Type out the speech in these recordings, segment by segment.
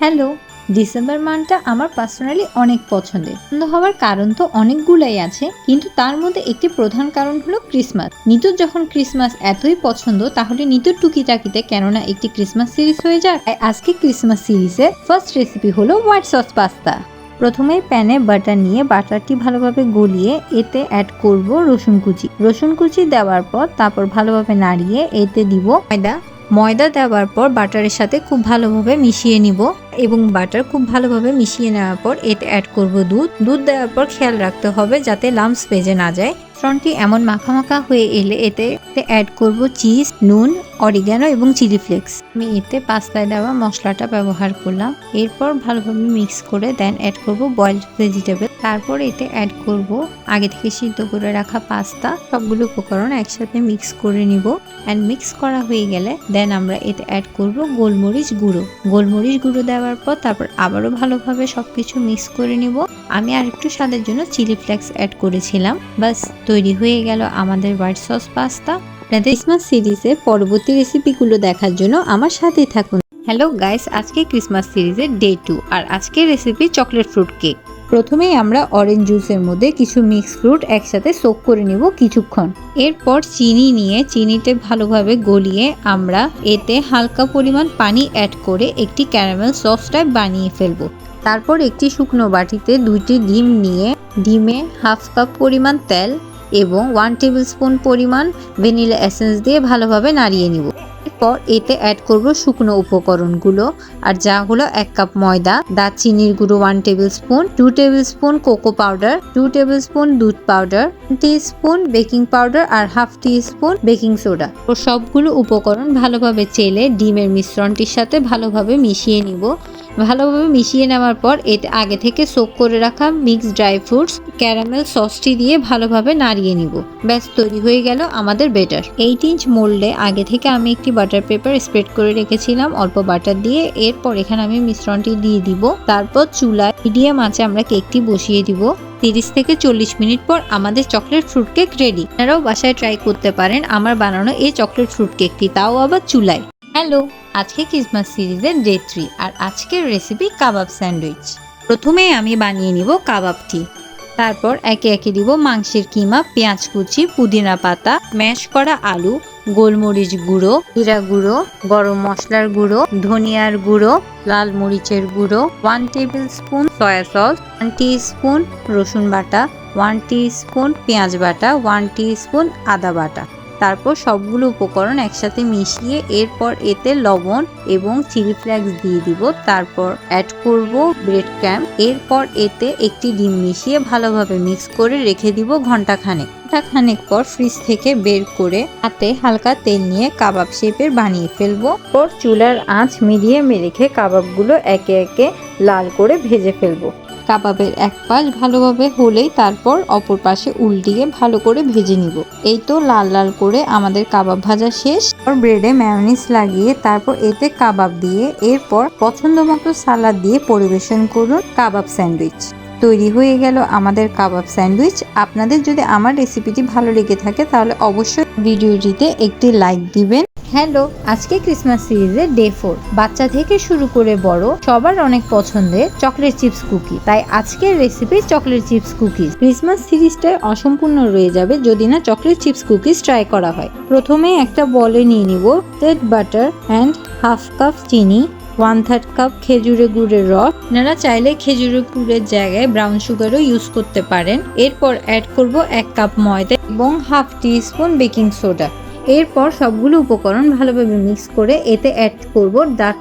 Hello, December মান্থটা আমার personally অনেক পছন্দের। পছন্দ হওয়ার কারণ তো অনেকগুলাই আছে, কিন্তু তার মধ্যে একটি প্রধান কারণ হলো ক্রিসমাস। নিতুর যখন ক্রিসমাস এতই পছন্দ, তাহলে নিতুর টুকিটাকিতে কেননা একটি ক্রিসমাস সিরিজ হয়ে যায়। তাই আজকে ক্রিসমাস সিরিজের ফার্স্ট রেসিপি হলো হোয়াইট সস পাস্তা। প্রথমে প্যানে বাটার নিয়ে বাটারটি ভালোভাবে গলিয়ে এতে অ্যাড করব রসুন কুচি দেওয়ার পর তারপর ভালোভাবে নাড়িয়ে এতে দিব ময়দা দেওয়ার পর বাটারের সাথে খুব ভালোভাবে মিশিয়ে নিব এবং বাটার খুব ভালোভাবে মিশিয়ে নেওয়ার পর এতে অ্যাড করব দুধ দেওয়ার পর খেয়াল রাখতে হবে যাতে লাম্পস ভেজে না যায়। মিশ্রণটি এমন মাখা হয়ে এলে এতে অ্যাড করব চিজ, নুন, অরিগ্যানো এবং চিলি ফ্লেক্স। আমি এতে পাস্তায় দেওয়া মশলাটা ব্যবহার করলাম। এরপর ভালোভাবে মিক্স করে দেন অ্যাড করব বয়েলড ভেজিটেবল। তারপর এতে অ্যাড করব আগে থেকে সিদ্ধ করে রাখা পাস্তা। সবগুলো উপকরণ একসাথে মিক্স করে নিব। অ্যান্ড মিক্স করা হয়ে গেলে দেন আমরা এতে অ্যাড করব গোলমরিচ গুঁড়ো দেওয়ার পর তারপর আবারও ভালোভাবে সবকিছু মিক্স করে নিব। আমি আর একটু স্বাদের জন্য চিলি ফ্লেক্স অ্যাড করেছিলাম। বাস তৈরি হয়ে গেল আমাদের হোয়াইট সস পাস্তা। আপনাদের ক্রিসমাস সিরিজের পরবর্তী রেসিপিগুলো দেখার জন্য আমার সাথেই থাকুন। হ্যালো গাইস, আজকে ক্রিসমাস সিরিজের ডে 2 আর আজকের রেসিপি চকলেট ফ্রুট কেক। প্রথমেই আমরা অরেঞ্জ জুসের মধ্যে কিছু মিক্স ফ্রুট একসাথে সোক করে নিব কিছুক্ষণ। এরপর চিনি নিয়ে চিনিতে ভালোভাবে গলিয়ে আমরা এতে হালকা পরিমাণ পানি অ্যাড করে একটি ক্যারামেল সস টাইপ বানিয়ে ফেলবো। তারপর একটি শুকনো বাটিতে 2টি ডিম নিয়ে ডিমে হাফ কাপ পরিমাণ তেল এবং 1 টেবিল স্পুন পরিমাণ ভ্যানিলা এসেন্স দিয়ে ভালোভাবে নাড়িয়ে নিব। এরপর এতে অ্যাড করব শুকনো উপকরণগুলো, আর যা হলো 1 কাপ ময়দা, দারচিনির গুঁড়ো 1 table spoon, 2 tablespoon cocoa powder, 2 table spoon দুধ পাউডার, 1 টিস্পুন বেকিং পাউডার আর হাফ টিস্পুন বেকিং সোডা। ও সবগুলো উপকরণ ভালোভাবে চেলে ডিমের মিশ্রণটির সাথে ভালোভাবে মিশিয়ে নিব। ভালোভাবে মিশিয়ে নেওয়ার পর এতে আগে থেকে সোক করে রাখা মিক্সড ড্রাই ফ্রুটস ক্যারামেল সসটি দিয়ে ভালোভাবে নাড়িয়ে নিব। ব্যাস তৈরি হয়ে গেল আমাদের ব্যাটার। 8 ইঞ্চ মোল্ডে আগে থেকে আমি একটি বাটার পেপার স্প্রেড করে রেখেছিলাম অল্প বাটার দিয়ে। এরপর এখানে আমি মিশ্রণটি দিয়ে দিব। তারপর চুলায় মিডিয়াম আঁচে আমরা কেকটি বসিয়ে দিব। 30 থেকে 40 মিনিট পর আমাদের চকলেট ফ্রুট কেক রেডি। আপনারাও বাসায় ট্রাই করতে পারেন আমার বানানো এই চকলেট ফ্রুট কেকটি, তাও আবার চুলায়। হ্যালো, আজকে ক্রিসমাস সিরিজের ডে 3 আর আজকের রেসিপি কাবাব স্যান্ডউইচ। প্রথমে আমি বানিয়ে নিব কাবাবটি। তারপর একে একে দিব মাংসের কিমা, পেঁয়াজ কুচি, পুদিনা পাতা, ম্যাশ করা আলু, গোলমরিচ গুঁড়ো, জিরা গুঁড়ো, গরম মশলার গুঁড়ো, ধনিয়ার গুঁড়ো, লাল মরিচের গুঁড়ো, 1 table spoon soya sauce, 1 teaspoon রসুন বাটা, 1 টিস্পুন পেঁয়াজ বাটা, 1 টিস্পুন আদা বাটা। তারপর সবগুলো উপকরণ একসাথে মিশিয়ে এরপর এতে লবণ এবং চিলি ফ্লেক্স দিয়ে দিব। তারপর অ্যাড করব ব্রেড ক্রাম্ব। এরপর এতে একটি ডিম মিশিয়ে ভালোভাবে মিক্স করে রেখে দিব ঘন্টাখানেক পর ফ্রিজ থেকে বের করে হাতে হালকা তেল নিয়ে কাবাব শেপের বানিয়ে ফেলবো। পর চুলার আঁচ মিডিয়ামে রেখে কাবাবগুলো একে একে লাল করে ভেজে ফেলবো। কাবাবের এক পাশ ভালোভাবে হলেই তারপর অপর পাশে উল্টিয়ে ভালো করে ভেজে নিব। এই তো লাল লাল করে আমাদের কাবাব ভাজা শেষ। ব্রেডে মেয়োনিজ লাগিয়ে তারপর এতে কাবাব দিয়ে এরপর পছন্দ মতো সালাদ দিয়ে পরিবেশন করুন কাবাব স্যান্ডউইচ। তৈরি হয়ে গেল আমাদের কাবাব স্যান্ডউইচ। আপনাদের যদি আমার রেসিপিটি ভালো লেগে থাকে তাহলে অবশ্যই ভিডিওটিতে একটি লাইক দিবেন। হ্যালো, আজকে ক্রিসমাস সিরিজের ডে 4। বাচ্চা থেকে শুরু করে বড় সবার অনেক পছন্দের চকলেট চিপস কুকি। তাই আজকের recipe chocolate chips cookies. Christmas সিরিজটাই অসম্পূর্ণ রয়ে যাবে যদি না চকলেট চিপস কুকিজ ট্রাই করা হয়। প্রথমে একটা বলে নিয়ে নিব melted butter and half cup চিনি, 1/3 কাপ খেজুরের গুড়ের রস। আপনারা চাইলে খেজুরের গুড়ের জায়গায় ব্রাউন সুগারও ইউজ করতে পারেন। এরপর অ্যাড করব 1 কাপ ময়দা এবং হাফ টিস্পুন বেকিং সোডা। এরপর সবগুলো উপকরণ ভালোভাবে মিক্স করে এতে অ্যাড করব ডার্ক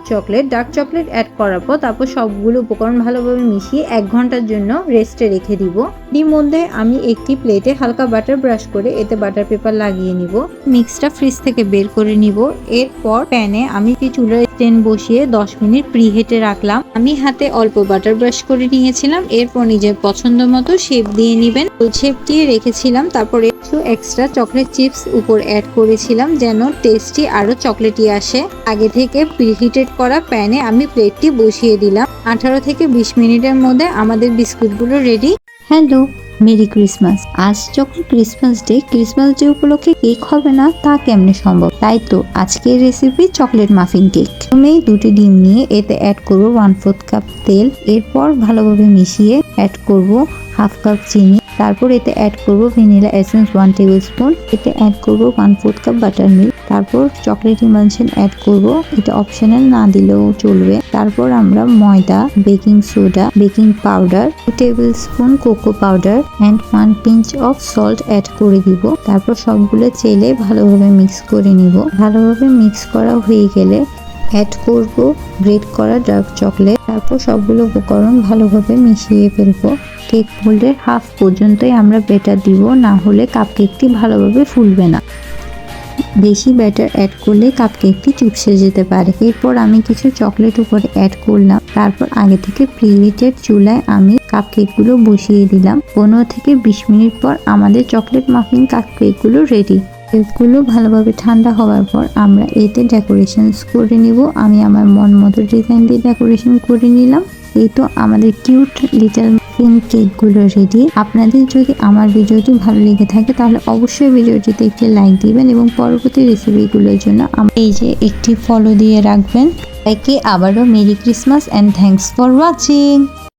চকলেট অ্যাড করার পর তারপর সবগুলো উপকরণ ভালোভাবে মিশিয়ে 1 ঘন্টার জন্য রেস্টে রেখে দিব। এর মধ্যে আমি একটি প্লেটে হালকা বাটার ব্রাশ করে এতে বাটার পেপার লাগিয়ে নিব। মিক্সটা ফ্রিজ থেকে বের করে নিব। এরপর প্যানে আমি চুলার স্ট্যান্ড বসিয়ে 10 মিনিট প্রিহিটে রাখলাম। আমি হাতে অল্প বাটার ব্রাশ করে নিয়েছিলাম। এরপর নিজের পছন্দ মতো শেপ দিয়ে নেবেন। শেপ দিয়ে রেখেছিলাম। তারপর একটু এক্সট্রা চকলেট চিপস উপর অ্যাড করেছিলাম যেন টেস্টি আরো চকলেটি আসে। আগে থেকে প্রিহিটেড করা প্যানে আমি প্লেটটি বসিয়ে দিলাম। 18 থেকে 20 মিনিটের মধ্যে আমাদের বিস্কুটগুলো রেডি। Hello, merry Christmas. আজ যখন ক্রিসমাস ডে উপলক্ষে কেক হবে না তা কেমনে সম্ভব? তাই তো আজকের রেসিপি চকলেট মাফিন কেক। প্রথমে 2টি ডিম নিয়ে এতে অ্যাড করব 1/4 কাপ তেল, এরপর ভালোভাবে মিশিয়ে অ্যাড করব 1/2 কাপ চিনি, তারপর এতে অ্যাড করব ভ্যানিলা এসেন্স 1 টেবিল স্পুন, এতে অ্যাড করব 1/4 কাপ বাটার মিল্ক, তারপর চকলেট ইমালশন অ্যাড করব, এটা অপশনাল, না দিলেও চলবে। তারপর আমরা ময়দা, baking soda, baking powder, 2 tablespoon cocoa powder and 1 pinch of salt add করে দিব। তারপর সবগুলো চেলে ভালোভাবে মিক্স করে নিব। ভালোভাবে মিক্স করা হয়ে গেলে অ্যাড করব গ্রেট করা ডার্ক চকলেট। তারপর সবগুলো উপকরণ ভালোভাবে মিশিয়ে ফেলবো। কেক মোল্ডের হাফ পর্যন্তই আমরা ব্যাটার দিব, না হলে কাপকেকটি ভালোভাবে ফুলবে না। বেশি ব্যাটার অ্যাড করলে কাপকেকটি চুপসে যেতে পারে। এরপর আমি কিছু চকলেট উপরে অ্যাড করলাম। তারপর আগে থেকে প্রিহিটেড চুলায় আমি কাপকেকগুলো বসিয়ে দিলাম। 15 থেকে 20 মিনিট পর আমাদের চকলেট মাফিন কাপকেকগুলো রেডি। কেকগুলো ভালোভাবে ঠান্ডা হওয়ার পর আমরা এতে ডেকোরেশনস করে নিব। আমি আমার মন মতো ডিজাইন দিয়ে ডেকোরেশন করে নিলাম। এই তো আমাদের কিউট লিটল মাফিন কেকগুলো রেডি। আপনাদের যদি আমার ভিডিওটি ভালো লেগে থাকে তাহলে অবশ্যই ভিডিওটিতে একটি লাইক দিবেন এবং পরবর্তী রেসিপিগুলোর জন্য এই যে একটি ফলো দিয়ে রাখবেন। তাইকে আবারও merry Christmas and thanks for watching.